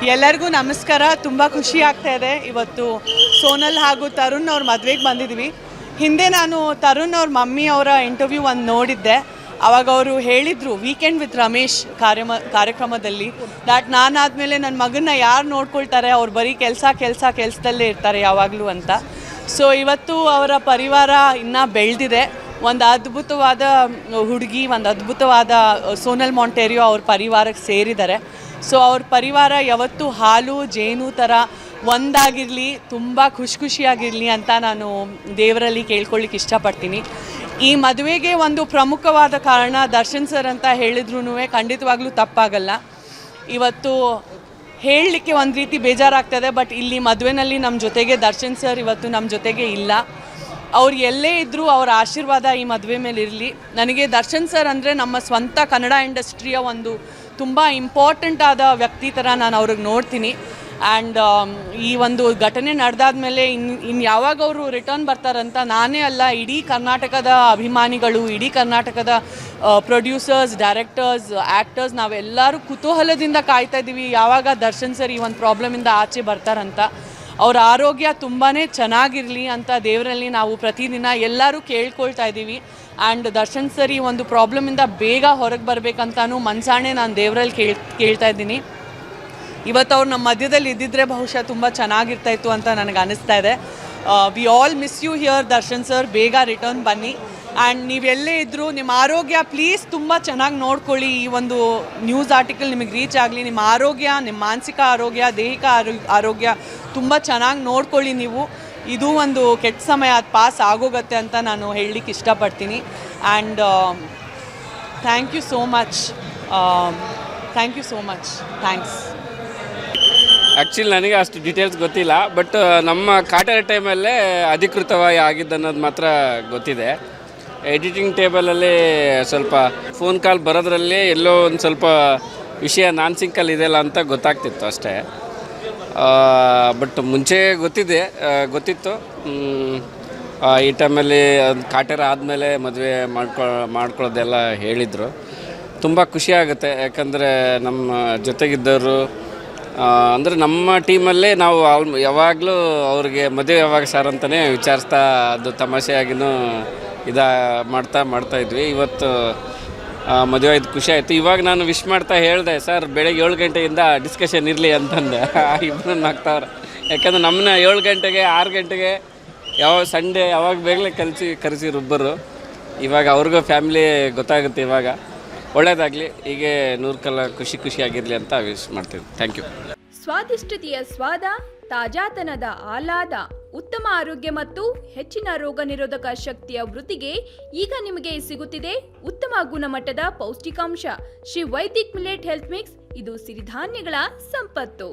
ಎಲ್ಲರಿಗೂ ನಮಸ್ಕಾರ. ತುಂಬ ಖುಷಿ ಆಗ್ತಾ ಇದೆ. ಇವತ್ತು ಸೋನಲ್ ಹಾಗೂ ತರುಣ್ ಅವ್ರ ಮದುವೆಗೆ ಬಂದಿದ್ವಿ. ಹಿಂದೆ ನಾನು ತರುಣ್ ಅವ್ರ ಮಮ್ಮಿ ಅವರ ಇಂಟರ್ವ್ಯೂ ಒಂದು ನೋಡಿದ್ದೆ. ಆವಾಗ ಅವರು ಹೇಳಿದರು ವೀಕೆಂಡ್ ವಿತ್ ರಮೇಶ್ ಕಾರ್ಯಕ್ರಮದಲ್ಲಿ ದ್ಯಾಟ್ ನಾನಾದಮೇಲೆ ನನ್ನ ಮಗನ್ನ ಯಾರು ನೋಡ್ಕೊಳ್ತಾರೆ, ಅವ್ರು ಬರೀ ಕೆಲಸದಲ್ಲೇ ಇರ್ತಾರೆ ಯಾವಾಗಲೂ ಅಂತ. ಸೊ ಇವತ್ತು ಅವರ ಪರಿವಾರ ಇನ್ನೂ ಬೆಳೆದಿದೆ. ಒಂದು ಅದ್ಭುತವಾದ ಹುಡುಗಿ, ಒಂದು ಅದ್ಭುತವಾದ ಸೋನಲ್ ಮೊಂಟೇರಿಯೋ ಅವ್ರ ಪರಿವಾರಕ್ಕೆ ಸೇರಿದ್ದಾರೆ. ಸೊ ಅವ್ರ ಪರಿವಾರ ಯಾವತ್ತೂ ಹಾಲು ಜೇನು ಥರ ಒಂದಾಗಿರಲಿ, ತುಂಬ ಖುಷಿಯಾಗಿರಲಿ ಅಂತ ನಾನು ದೇವರಲ್ಲಿ ಕೇಳ್ಕೊಳ್ಳಿಕ್ಕೆ ಇಷ್ಟಪಡ್ತೀನಿ. ಈ ಮದುವೆಗೆ ಒಂದು ಪ್ರಮುಖವಾದ ಕಾರಣ ದರ್ಶನ್ ಸರ್ ಅಂತ ಹೇಳಿದ್ರೂ ಖಂಡಿತವಾಗ್ಲೂ ತಪ್ಪಾಗಲ್ಲ. ಇವತ್ತು ಹೇಳಲಿಕ್ಕೆ ಒಂದು ರೀತಿ ಬೇಜಾರಾಗ್ತದೆ, ಬಟ್ ಇಲ್ಲಿ ಮದುವೆನಲ್ಲಿ ನಮ್ಮ ಜೊತೆಗೆ ದರ್ಶನ್ ಸರ್ ಇವತ್ತು ನಮ್ಮ ಜೊತೆಗೆ ಇಲ್ಲ. ಅವ್ರು ಎಲ್ಲೇ ಇದ್ದರೂ ಅವರ ಆಶೀರ್ವಾದ ಈ ಮದುವೆ ಮೇಲೆ ಇರಲಿ. ನನಗೆ ದರ್ಶನ್ ಸರ್ ಅಂದರೆ ನಮ್ಮ ಸ್ವಂತ ಕನ್ನಡ ಇಂಡಸ್ಟ್ರಿಯ ಒಂದು ತುಂಬ ಇಂಪಾರ್ಟೆಂಟ್ ಆದ ವ್ಯಕ್ತಿ ಥರ ನಾನು ಅವ್ರಿಗೆ ನೋಡ್ತೀನಿ. ಆ್ಯಂಡ್ ಈ ಒಂದು ಘಟನೆ ನಡೆದಾದ್ಮೇಲೆ ಇನ್ನು ಯಾವಾಗ ಅವರು ರಿಟರ್ನ್ ಬರ್ತಾರಂತ ನಾನೇ ಅಲ್ಲ, ಇಡೀ ಕರ್ನಾಟಕದ ಅಭಿಮಾನಿಗಳು, ಇಡೀ ಕರ್ನಾಟಕದ ಪ್ರೊಡ್ಯೂಸರ್ಸ್, ಡೈರೆಕ್ಟರ್ಸ್, ಆ್ಯಕ್ಟರ್ಸ್ ನಾವೆಲ್ಲರೂ ಕುತೂಹಲದಿಂದ ಕಾಯ್ತಾ ಇದ್ದೀವಿ ಯಾವಾಗ ದರ್ಶನ್ ಸರ್ ಈ ಒಂದು ಪ್ರಾಬ್ಲಮಿಂದ ಆಚೆ ಬರ್ತಾರಂತ. ಅವರ ಆರೋಗ್ಯ ತುಂಬಾ ಚೆನ್ನಾಗಿರಲಿ ಅಂತ ದೇವರಲ್ಲಿ ನಾವು ಪ್ರತಿದಿನ ಎಲ್ಲರೂ ಕೇಳ್ಕೊಳ್ತಾ ಇದ್ದೀವಿ. ಆ್ಯಂಡ್ ದರ್ಶನ್ ಸರ್ ಈ ಒಂದು ಪ್ರಾಬ್ಲಮಿಂದ ಬೇಗ ಹೊರಗೆ ಬರಬೇಕಂತನೂ ಮನಸಾಣೆ ನಾನು ದೇವರಲ್ಲಿ ಕೇಳ್ತಾ ಇದ್ದೀನಿ. ಇವತ್ತು ಅವ್ರು ನಮ್ಮ ಮಧ್ಯದಲ್ಲಿ ಇದ್ದಿದ್ದರೆ ಬಹುಶಃ ತುಂಬ ಚೆನ್ನಾಗಿರ್ತಾಯಿತ್ತು ಅಂತ ನನಗೆ ಅನ್ನಿಸ್ತಾ ಇದೆ. We all miss you here Darshan sir. ಬೇಗ ರಿಟರ್ನ್ ಬನ್ನಿ. ಆ್ಯಂಡ್ ನೀವೆಲ್ಲೇ ಇದ್ದರೂ ನಿಮ್ಮ ಆರೋಗ್ಯ ಪ್ಲೀಸ್ ತುಂಬ ಚೆನ್ನಾಗಿ ನೋಡ್ಕೊಳ್ಳಿ. ಈ ಒಂದು ನ್ಯೂಸ್ ಆರ್ಟಿಕಲ್ ನಿಮಗೆ ರೀಚ್ ಆಗಲಿ. ನಿಮ್ಮ ಆರೋಗ್ಯ, ನಿಮ್ಮ ಮಾನಸಿಕ ಆರೋಗ್ಯ, ದೈಹಿಕ ಆರೋಗ್ಯ ತುಂಬ ಚೆನ್ನಾಗಿ ನೋಡ್ಕೊಳ್ಳಿ ನೀವು. ಇದು ಒಂದು ಕೆಟ್ಟ ಸಮಯ, ಅದು ಪಾಸ್ ಆಗೋಗುತ್ತೆ ಅಂತ ನಾನು ಹೇಳಲಿಕ್ಕೆ ಇಷ್ಟಪಡ್ತೀನಿ. And thank you so much. Thanks. Actually ನನಗೆ ಅಷ್ಟು ಡೀಟೇಲ್ಸ್ ಗೊತ್ತಿಲ್ಲ, ಬಟ್ ನಮ್ಮ ಕಾಟರ ಟೈಮಲ್ಲೇ ಅಧಿಕೃತವಾಗಿ ಆಗಿದ್ದು ಅನ್ನೋದು ಮಾತ್ರ ಗೊತ್ತಿದೆ. ಎಡಿಟಿಂಗ್ ಟೇಬಲಲ್ಲಿ ಸ್ವಲ್ಪ ಫೋನ್ ಕಾಲ್ ಬರೋದ್ರಲ್ಲಿ ಎಲ್ಲೋ ಒಂದು ಸ್ವಲ್ಪ ವಿಷಯ ನಾನ್ ಸಿಂಕಲ್ಲಿ ಇದೆಯಲ್ಲ ಅಂತ ಗೊತ್ತಾಗ್ತಿತ್ತು ಅಷ್ಟೇ. ಬಟ್ ಮುಂಚೆ ಗೊತ್ತಿತ್ತು. ಈ ಟೈಮಲ್ಲಿ ಕಾಟೇರ ಆದಮೇಲೆ ಮದುವೆ ಮಾಡ್ಕೊಳ್ಳೋದೆಲ್ಲ ಹೇಳಿದರು. ತುಂಬ ಖುಷಿಯಾಗುತ್ತೆ, ಯಾಕಂದರೆ ನಮ್ಮ ಜೊತೆಗಿದ್ದವರು ಅಂದರೆ ನಮ್ಮ ಟೀಮಲ್ಲೇ ನಾವು ಯಾವಾಗಲೂ ಅವ್ರಿಗೆ ಮದುವೆ ಯಾವಾಗ ಸರ್ ಅಂತಲೇ ವಿಚಾರಿಸ್ತಾ ಅದು ತಮಾಷೆಯಾಗಿನೂ ಮಾಡ್ತಾ ಇದ್ವಿ. ಇವತ್ತು ಮದುವೆ ಆಯ್ತು, ಖುಷಿ ಆಯಿತು. ಇವಾಗ ನಾನು ವಿಶ್ ಮಾಡ್ತಾ ಹೇಳಿದೆ, ಸರ್ ಬೆಳಗ್ಗೆ 7 ಗಂಟೆಯಿಂದ ಡಿಸ್ಕಷನ್ ಇರಲಿ ಅಂತಂದೆ. ಇಬ್ಬರನ್ನ ಹಾಕ್ತಾವ್ರೆ. ಯಾಕಂದರೆ ನಮ್ಮನ್ನ 7 ಗಂಟೆಗೆ 6 ಗಂಟೆಗೆ ಯಾವಾಗ ಸಂಡೇ ಯಾವಾಗ ಬೇಗಲೇ ಕರೆಸಿರೋಬ್ಬರು. ಇವಾಗ ಅವ್ರಿಗೂ ಫ್ಯಾಮಿಲಿ ಗೊತ್ತಾಗುತ್ತೆ. ಇವಾಗ ಒಳ್ಳೆಯದಾಗಲಿ, ಹೀಗೆ 100 ಕಾಲ ಖುಷಿಯಾಗಿರಲಿ ಅಂತ ವಿಶ್ ಮಾಡ್ತೀವಿ. Thank you. ಸ್ವಾದಿಷ್ಟತೆಯ ಸ್ವಾದ, ತಾಜಾತನದ ಆಹ್ಲಾದ, ಉತ್ತಮ ಆರೋಗ್ಯ ಮತ್ತು ಹೆಚ್ಚಿನ ರೋಗ ನಿರೋಧಕ ಶಕ್ತಿಯ ವೃದ್ಧಿಗೆ ಈಗ ನಿಮಗೆ ಸಿಗುತ್ತಿದೆ ಉತ್ತಮ ಗುಣಮಟ್ಟದ ಪೌಷ್ಟಿಕಾಂಶ. Shri Vaidik millet health mix. ಇದು ಸಿರಿಧಾನ್ಯಗಳ ಸಂಪತ್ತು.